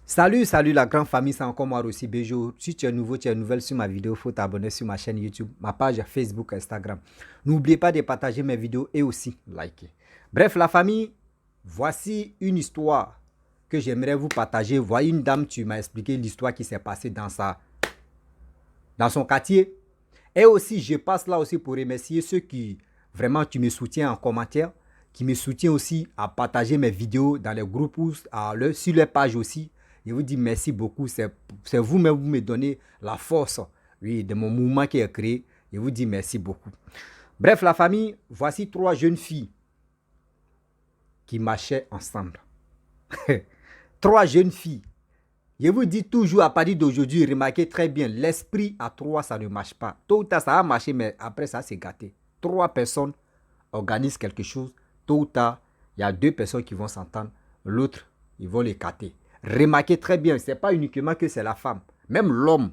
Salut, salut la grande famille, c'est encore moi aussi Béjo. Si tu es nouveau, tu es nouvelle sur ma vidéo, il faut t'abonner sur ma chaîne YouTube, ma page Facebook, Instagram. N'oubliez pas de partager mes vidéos et aussi liker. Bref, la famille, voici une histoire que j'aimerais vous partager. Voyez une dame, tu m'as expliqué l'histoire qui s'est passée dans son quartier. Et aussi, je passe là aussi pour remercier ceux qui, vraiment, tu me soutiens en commentaire, qui me soutiennent aussi à partager mes vidéos dans les groupes ou sur les pages aussi. Je vous dis merci beaucoup. C'est vous-même, vous me donnez la force, oui, de mon mouvement qui est créé. Je vous dis merci beaucoup. Bref, la famille, voici 3 jeunes filles qui marchaient ensemble. 3 jeunes filles. Je vous dis toujours à partir d'aujourd'hui, remarquez très bien, l'esprit à 3, ça ne marche pas. Tôt ou tard, ça a marché, mais après, ça s'est gâté. 3 personnes organisent quelque chose. Tôt ou tard, il y a 2 personnes qui vont s'entendre. L'autre, ils vont les gâter. Remarquez très bien, ce n'est pas uniquement que c'est la femme. Même l'homme,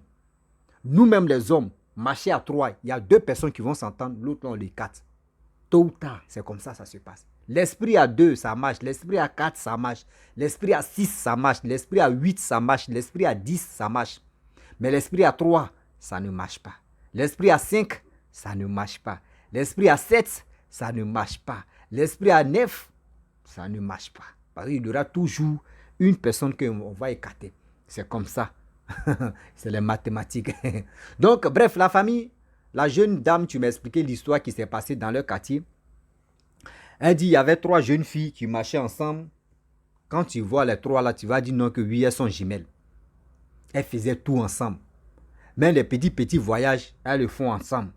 nous-mêmes les hommes, marcher à 3, il y a 2 personnes qui vont s'entendre. L'autre, on les gâte. Tôt ou tard, c'est comme ça se passe. L'esprit à 2, ça marche. L'esprit à 4, ça marche. L'esprit à 6, ça marche. L'esprit à 8, ça marche. L'esprit à 10, ça marche. Mais l'esprit à 3, ça ne marche pas. L'esprit à 5, ça ne marche pas. L'esprit à 7, ça ne marche pas. L'esprit à 9, ça ne marche pas. Parce qu'il y aura toujours une personne qu'on va écarter. C'est comme ça. C'est les mathématiques. Donc, bref, la famille, la jeune dame, tu m'as expliqué l'histoire qui s'est passée dans leur quartier. Elle dit, il y avait 3 jeunes filles qui marchaient ensemble. Quand tu vois les 3 là, tu vas dire non que oui, elles sont jumelles. Elles faisaient tout ensemble. Même les petits voyages, elles le font ensemble.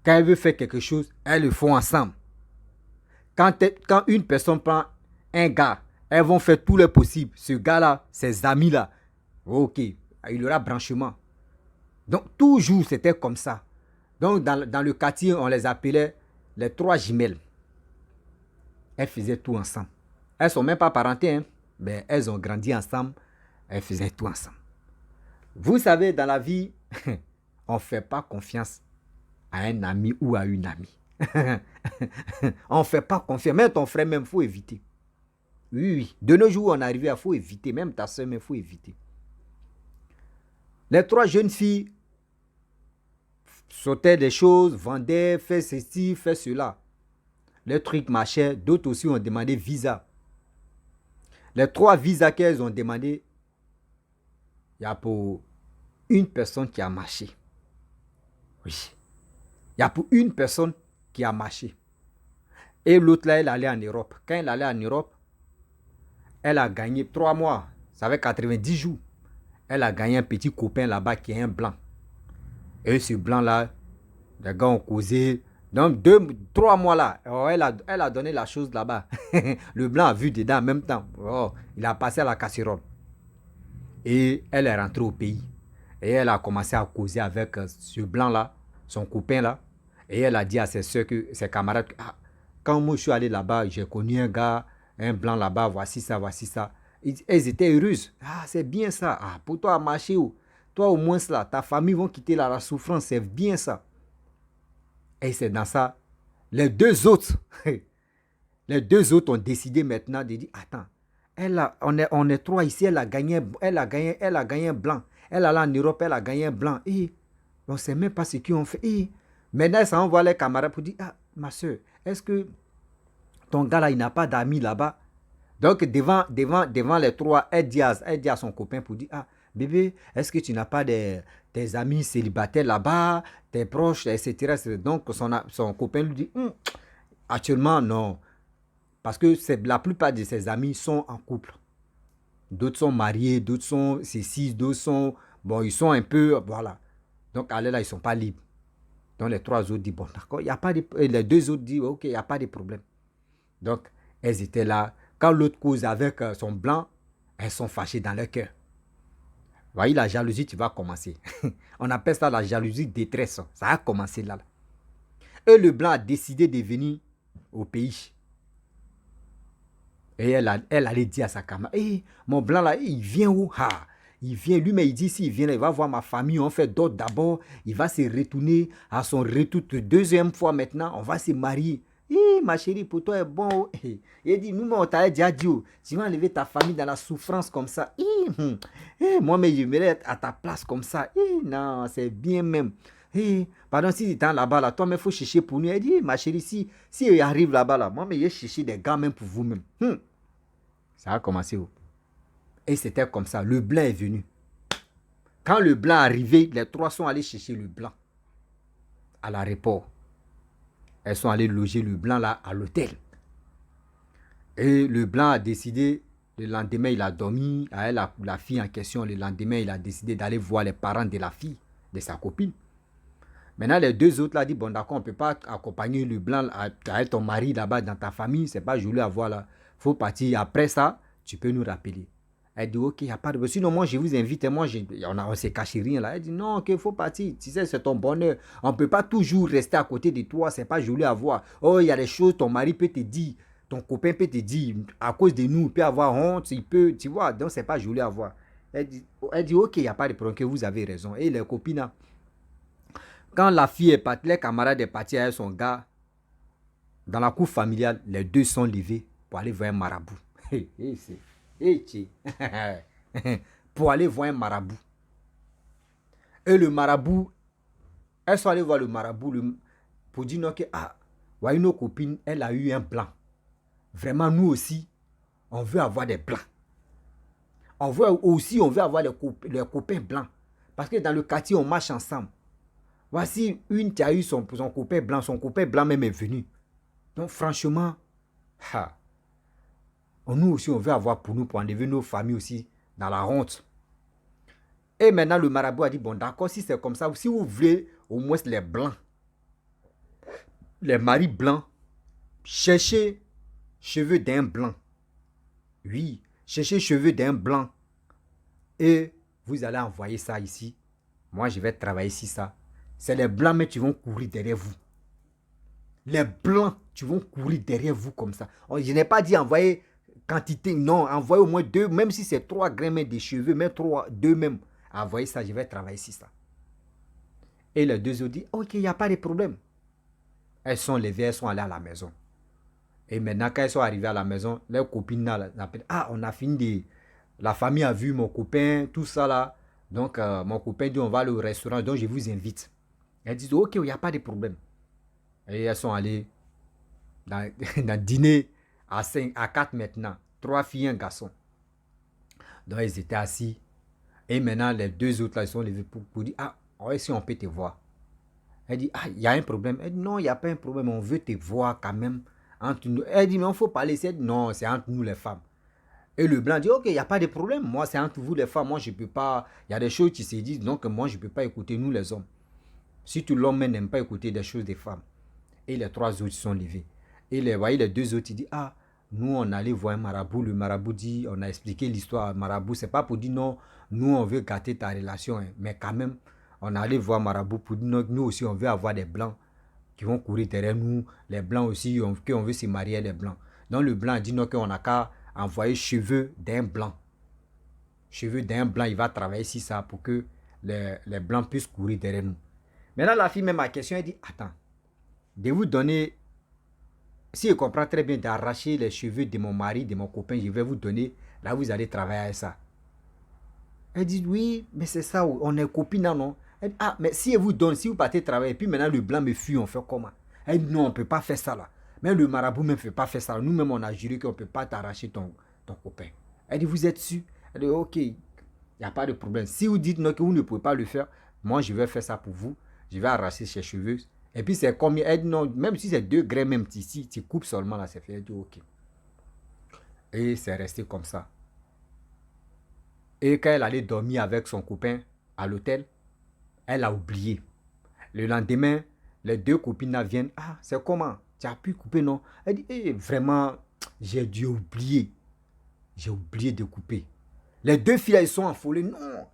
Quand elles veulent faire quelque chose, elles le font ensemble. Quand une personne prend un gars, elles vont faire tout le possible. Ce gars-là, ses amis-là, ok, il y aura branchement. Donc, toujours, c'était comme ça. Donc, dans le quartier, on les appelait les 3 jumelles. Elles faisaient tout ensemble. Elles ne sont même pas parentées, hein, mais elles ont grandi ensemble. Elles faisaient tout ensemble. Vous savez, dans la vie, on ne fait pas confiance à un ami ou à une amie. On ne fait pas confiance. Même ton frère, même, il faut éviter. Oui, oui. De nos jours, on est arrivé à faut éviter. Même ta soeur, il faut éviter. Les 3 jeunes filles sautaient des choses, vendaient, faisaient ceci, faisaient cela. Les trucs marchaient. D'autres aussi ont demandé visa. Les 3 visas qu'elles ont demandé, il y a pour une personne qui a marché. Oui. Il y a pour une personne qui a marché. Et l'autre là, elle allait en Europe. Quand elle allait en Europe, elle a gagné 3 mois. Ça fait 90 jours. Elle a gagné un petit copain là-bas qui est un blanc. Et ce blanc-là, les gars ont causé. Donc, 3 mois là, oh, elle a donné la chose là-bas. Le blanc a vu dedans en même temps. Oh, il a passé à la casserole. Et elle est rentrée au pays. Et elle a commencé à causer avec ce blanc-là, son copain-là. Et elle a dit à ses soeurs, ses camarades, ah, quand moi je suis allé là-bas, j'ai connu un gars, un blanc là-bas, voici ça, voici ça. Elles étaient heureuses. Ah, c'est bien ça. Ah, pour toi, marcher où? Toi, au moins, là, ta famille va quitter la souffrance. C'est bien ça. Et c'est dans ça. Les 2 autres, les 2 autres ont décidé maintenant de dire, attends, on est 3 ici, elle a gagné un blanc. Elle allait en Europe, elle a gagné un blanc. Et on ne sait même pas ce qu'ils ont fait. Et maintenant, ça envoie les camarades pour dire, ah, ma soeur, est-ce que ton gars là, il n'a pas d'amis là-bas? Donc, devant les 3, elle dit à son copain pour dire, ah, bébé, est-ce que tu n'as pas des amis célibataires là-bas, tes proches, etc. Donc, son copain lui dit, actuellement, non. Parce que la plupart de ses amis sont en couple. D'autres sont mariés, d'autres sont ceci, d'autres sont... Bon, ils sont un peu... Voilà. Donc, allez là, ils ne sont pas libres. Donc, les 3 autres disent, bon, d'accord, il n'y a pas de... Et les 2 autres disent, ok, il n'y a pas de problème. Donc, elles étaient là. Quand l'autre cause avec son blanc, elles sont fâchées dans leur cœur. Vous voyez, la jalousie, tu vas commencer. On appelle ça la jalousie détresse. Ça a commencé là. Et le blanc a décidé de venir au pays. Et elle allait dire à sa camarade, hey, mon blanc là, il vient où? Ah, il vient, lui, mais il dit, s'il vient, il va voir ma famille, on fait d'autres d'abord, il va se retourner à son retour de 2e fois maintenant, on va se marier. Ma chérie, pour toi est bon. Il dit, nous, on t'a déjà dit, tu vas enlever ta famille dans la souffrance comme ça. Moi, mais j'aimerais être à ta place comme ça. Non, c'est bien même. Pardon, si tu es là-bas, là, toi, mais il faut chercher pour nous. Elle dit, ma chérie, si il arrive là-bas, là, moi, mais je chercher des gars même pour vous-même. Ça a commencé. Et c'était comme ça. Le blanc est venu. Quand le blanc est arrivé, les trois sont allés chercher le blanc à l'aéroport. Elles sont allées loger le blanc là à l'hôtel. Et le blanc a décidé, le lendemain, il a dormi. À elle, la fille en question, le lendemain, il a décidé d'aller voir les parents de la fille, de sa copine. Maintenant, les deux autres là disent, bon d'accord, on ne peut pas accompagner le blanc avec ton mari là-bas dans ta famille. C'est pas joli à voir là. Il faut partir. Après ça, tu peux nous rappeler. Elle dit, ok, il n'y a pas de... Sinon, moi, je vous invite. Moi, on ne s'est caché rien là. Elle dit, non, ok, il faut partir. Tu sais, c'est ton bonheur. On ne peut pas toujours rester à côté de toi. C'est pas joli à voir. Oh, il y a des choses, ton mari peut te dire. Ton copain peut te dire. À cause de nous, il peut avoir honte. Il peut, tu vois. Donc, c'est pas joli à voir. Elle dit, ok, il n'y a pas de problème. Que vous avez raison. Et les copines, quand la fille est partie, les camarades est parti avec son gars, dans la cour familiale, les deux sont levés pour aller voir un marabout. Pour aller voir un marabout. Et le marabout, elles sont allées voir le marabout pour dire non que, voyez nos copines, elle a eu un blanc. Vraiment, nous aussi, on veut avoir des blancs. On veut avoir les copains blancs. Parce que dans le quartier, on marche ensemble. Voici une qui a eu son copain blanc même est venu. Donc franchement, nous aussi on veut avoir pour nous, pour enlever nos familles aussi dans la honte. Et maintenant le marabout a dit, bon d'accord, si c'est comme ça, si vous voulez au moins les blancs, les maris blancs, cherchez cheveux d'un blanc. Oui, cherchez cheveux d'un blanc. Et vous allez envoyer ça ici. Moi je vais travailler ici ça. C'est les blancs, mais qui vont courir derrière vous. Les blancs, qui vont courir derrière vous comme ça. Je n'ai pas dit envoyer quantité, non. Envoyez au moins 2, même si c'est 3 grains de cheveux, mais 2 même. Envoyez ça, je vais travailler ici ça. Et les deux ont dit, ok, il n'y a pas de problème. Elles sont levées, elles sont allées à la maison. Et maintenant, quand elles sont arrivées à la maison, leurs copines l'appellent, on a fini la famille a vu mon copain, tout ça là. Donc, mon copain dit, on va aller au restaurant, donc je vous invite. Elles disent, ok, il n'y a pas de problème. Et elles sont allées dans dîner à 4 maintenant. 3 filles et un garçon. Donc, ils étaient assis. Et maintenant, les deux autres là, ils sont levés pour dire, si on peut te voir. Elle dit, il y a un problème. Elle dit, non, il n'y a pas un problème, on veut te voir quand même. Entre nous. Elle dit, mais il faut parler. Elle dit, non, c'est entre nous les femmes. Et le blanc dit, ok, il n'y a pas de problème. Moi, c'est entre vous les femmes. Moi, je ne peux pas. Il y a des choses qui se disent, donc moi, je ne peux pas écouter nous les hommes. Surtout l'homme n'aime pas écouter des choses des femmes. Et les 3 autres sont levés. Et les 2 autres, ils disent, nous, on allait voir un marabout. Le marabout dit, on a expliqué l'histoire. Marabout, c'est pas pour dire, non, nous, on veut gâter ta relation. Hein. Mais quand même, on allait voir marabout pour dire, non, nous aussi, on veut avoir des blancs qui vont courir derrière nous. Les blancs aussi, qu'on veut se marier les blancs. Donc, le blanc dit, non, qu'on n'a qu'à envoyer cheveux d'un blanc. Cheveux d'un blanc, il va travailler ici ça pour que les blancs puissent courir derrière nous. Maintenant, la fille, même à question, elle dit, attends, de vous donner, si je comprends très bien, d'arracher les cheveux de mon mari, de mon copain, je vais vous donner, là vous allez travailler avec ça. Elle dit, oui, mais c'est ça, on est copines, non? Elle dit, mais si elle vous donne, si vous partez travailler, puis maintenant le blanc me fuit, on fait comment? Elle dit, non, on ne peut pas faire ça là. Mais le marabout ne fait pas faire ça. Nous-mêmes, on a juré qu'on ne peut pas t'arracher ton copain. Elle dit, vous êtes sûr? Elle dit, ok, il n'y a pas de problème. Si vous dites non, que vous ne pouvez pas le faire, moi, je vais faire ça pour vous. Je vais arracher ses cheveux. Et puis, c'est combien? Elle dit, non, même si c'est 2 grains, même ici, tu coupes seulement là, c'est fait. Elle dit, ok. Et c'est resté comme ça. Et quand elle allait dormir avec son copain à l'hôtel, elle a oublié. Le lendemain, les 2 copines viennent. C'est comment? Tu as pu couper, non? Elle dit, vraiment, j'ai dû oublier. J'ai oublié de couper. Les 2 filles, elles sont affolées. Non.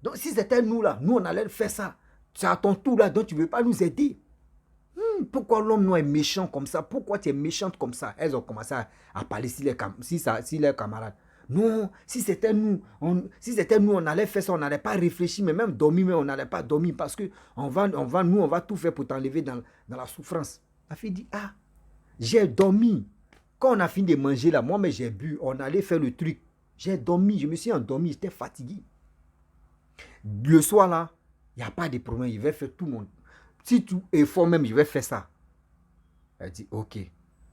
Donc, si c'était nous, là, nous, on allait faire ça. C'est à ton tour, là, donc tu ne veux pas nous aider. Pourquoi l'homme nous est méchant comme ça? Pourquoi tu es méchante comme ça? Elles ont commencé à parler si les camarades. Non, si c'était nous, on allait faire ça, on n'allait pas réfléchir, mais même dormir, mais on n'allait pas dormir parce que on va tout faire pour t'enlever dans la souffrance. La fille dit, J'ai dormi. Quand on a fini de manger là, moi, mais j'ai bu. On allait faire le truc. J'ai dormi. Je me suis endormi. J'étais fatigué. Le soir là, il n'y a pas de problème. Je vais faire tout mon... Si tu es fort même, je vais faire ça. Elle dit, ok.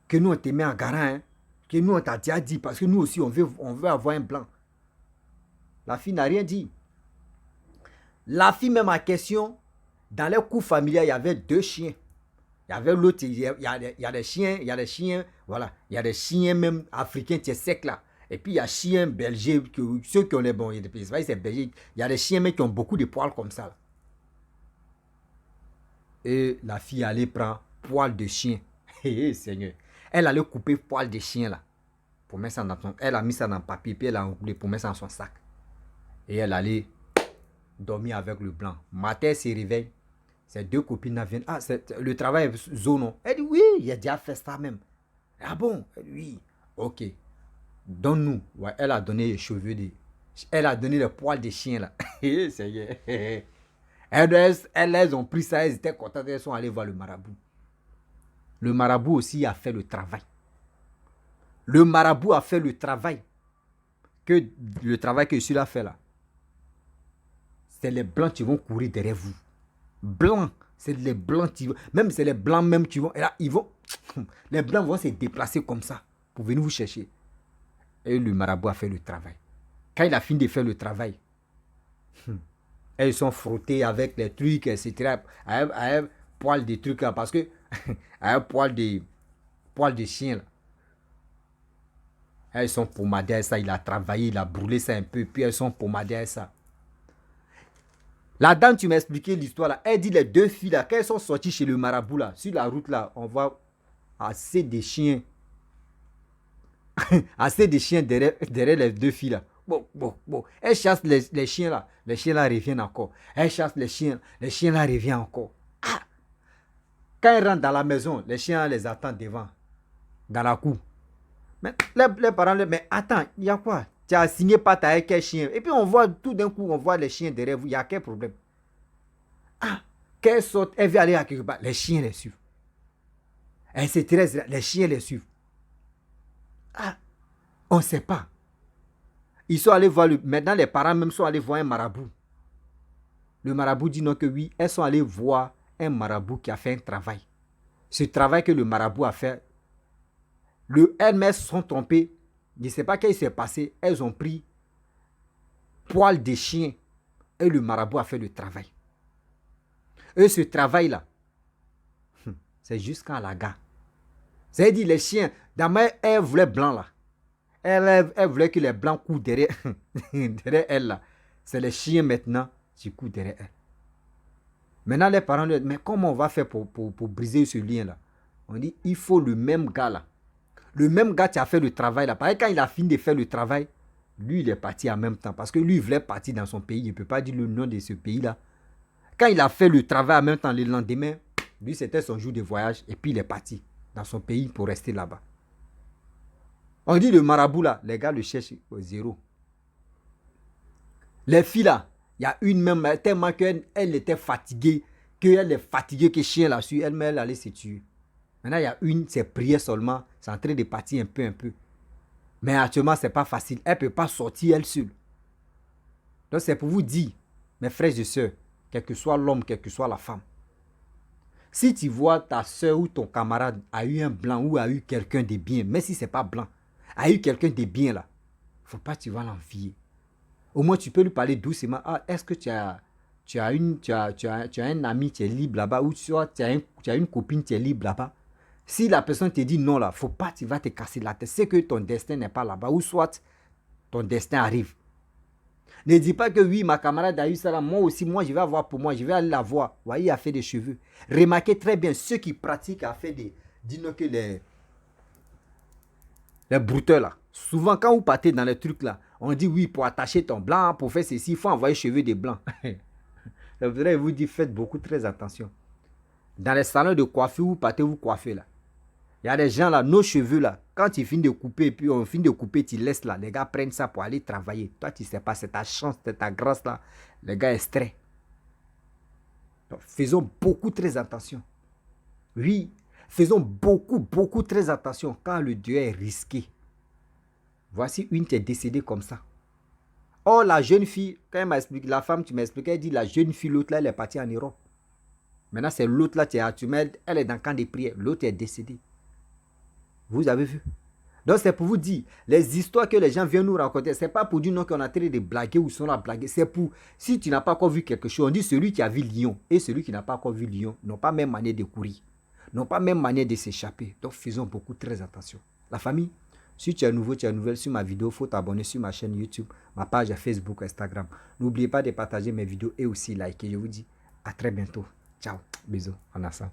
Que nous, on te met en garant. Hein? Que nous, on t'a déjà dit. Parce que nous aussi, on veut avoir un blanc. La fille n'a rien dit. La fille même en question, dans les coups familiaux, il y avait 2 chiens. Il y avait l'autre, il y a des chiens, voilà. Il y a des chiens même africains, tu es sec là. Et puis il y a chiens belges, ceux qui ont les bons, c'est belges. Il y a des chiens mais qui ont beaucoup de poils comme ça. Là. Et la fille allait prendre poils de chien. Hé, Seigneur. Elle allait couper poils de chien là. Pour mettre ça dans son... Elle a mis ça dans le papier, puis elle a enroulé pour mettre ça dans son sac. Et elle allait dormir avec le blanc. Matin, elle se réveille. Ses 2 copines viennent. Ah, le travail est zone. Elle dit oui, il a déjà fait ça même. Ah bon? Elle dit oui. Ok. Donne-nous. Ouais, elle a donné les cheveux de. Elle a donné les poils des chiens là. Elles ont pris ça, elles étaient contentes, elles sont allées voir le marabout. Le marabout aussi a fait le travail. Le marabout a fait le travail. Le travail que celui-là fait là. C'est les blancs qui vont courir derrière vous. Blancs, c'est les blancs qui vont, même c'est les blancs même qui vont, et là, ils vont, les blancs vont se déplacer comme ça pour venir vous chercher. Et le marabout a fait le travail. Quand il a fini de faire le travail, elles sont frottées avec les trucs, etc. À un poil de trucs là, parce que à un poil de chien là. Elles sont pommadées à ça, il a travaillé, il a brûlé ça un peu, puis elles sont pommadées à ça. La dame, tu m'as expliqué l'histoire là. Elle dit les 2 filles là, quand elles sont sorties chez le marabout là, sur la route là, on voit assez de chiens. Assez de chiens derrière les 2 filles là. Bon. Elle chasse les chiens là. Les chiens là reviennent encore. Elle chasse les chiens là reviennent encore. Ah! Quand elle rentre dans la maison, les chiens les attendent devant, dans la cour. Mais les parents, mais attends, il y a quoi? Tu as signé pas ta quel chien? Et puis on voit tout d'un coup, on voit les chiens derrière vous. Il y a quel problème? Ah! Qu'elle saute, elle veut aller à quelque part. Les chiens les suivent. Elle se tresse, les chiens les suivent. Ah! On ne sait pas. Ils sont allés voir, maintenant les parents même sont allés voir un marabout. Le marabout dit non que oui, elles sont allées voir un marabout qui a fait un travail. Ce travail que le marabout a fait, elles se sont trompées. Je ne sais pas ce qui s'est passé. Elles ont pris poil de chien et le marabout a fait le travail. Et ce travail-là, c'est jusqu'à la gare. C'est-à-dire les chiens, d'abord elles voulaient blanc là. Elle voulait que les blancs courent derrière, derrière elle là. C'est les chiens maintenant qui courent derrière elle. Maintenant les parents lui disent, mais comment on va faire pour briser ce lien là? On dit, il faut le même gars là. Le même gars qui a fait le travail là. Parce que quand il a fini de faire le travail, lui il est parti en même temps. Parce que lui il voulait partir dans son pays. Il ne peut pas dire le nom de ce pays là. Quand il a fait le travail en même temps le lendemain, lui c'était son jour de voyage. Et puis il est parti dans son pays pour rester là-bas. On dit le marabout là, les gars le cherchent au 0. Les filles là, il y a une même, tellement qu'elle était fatiguée, qu'elle est fatiguée, que chien là dessus elle allait se tuer. Maintenant il y a une, c'est prier seulement, c'est en train de partir un peu. Mais actuellement c'est pas facile, elle ne peut pas sortir elle seule. Donc c'est pour vous dire, mes frères et sœurs, quel que soit l'homme, quelle que soit la femme, si tu vois ta soeur ou ton camarade a eu un blanc ou a eu quelqu'un de bien, même si c'est pas blanc, a eu quelqu'un de bien là, faut pas que tu vas l'envier. Au moins tu peux lui parler doucement. Ah, est-ce que tu as un ami qui est libre là-bas, ou tu as une copine qui est libre là-bas? Si la personne te dit non là, faut pas, tu vas te casser la tête. C'est que ton destin n'est pas là-bas, ou soit ton destin arrive. Ne dis pas que oui, ma camarade a eu ça là, moi aussi, moi je vais avoir pour moi, je vais aller la voir. Vous voyez, il a fait des cheveux. Remarquez très bien, ceux qui pratiquent a fait des... Dis-nous que les brouteurs là. Souvent quand vous partez dans les trucs là, on dit oui, pour attacher ton blanc, pour faire ceci, il faut envoyer cheveux de blanc. Je voudrais vous dire, faites beaucoup très attention. Dans les salons de coiffure, vous partez vous coiffer là. Il y a des gens là, nos cheveux là, quand tu finis de couper, puis on finit de couper, tu laisses là, les gars prennent ça pour aller travailler. Toi, tu ne sais pas, c'est ta chance, c'est ta grâce là. Les gars extraient. Donc, faisons beaucoup très attention. Oui, Faisons beaucoup très attention quand le deuil est risqué. Voici une qui est décédée comme ça. Oh, la jeune fille, quand elle m'a expliqué, la femme, tu m'expliquais, elle dit la jeune fille, l'autre là, elle est partie en Europe. Maintenant, c'est l'autre là, elle est dans le camp de prière. L'autre est décédée. Vous avez vu? Donc, c'est pour vous dire, les histoires que les gens viennent nous raconter, ce n'est pas pour dire non qu'on a traité de blaguer ou sont là blaguer. C'est pour, si tu n'as pas encore vu quelque chose, on dit celui qui a vu lion et celui qui n'a pas encore vu lion n'ont pas même manière de courir, n'ont pas même manière de s'échapper. Donc, faisons beaucoup très attention. La famille, si tu es nouveau, tu es nouvelle sur ma vidéo, il faut t'abonner sur ma chaîne YouTube, ma page Facebook, Instagram. N'oubliez pas de partager mes vidéos et aussi liker. Je vous dis à très bientôt. Ciao, bisous, on a ça.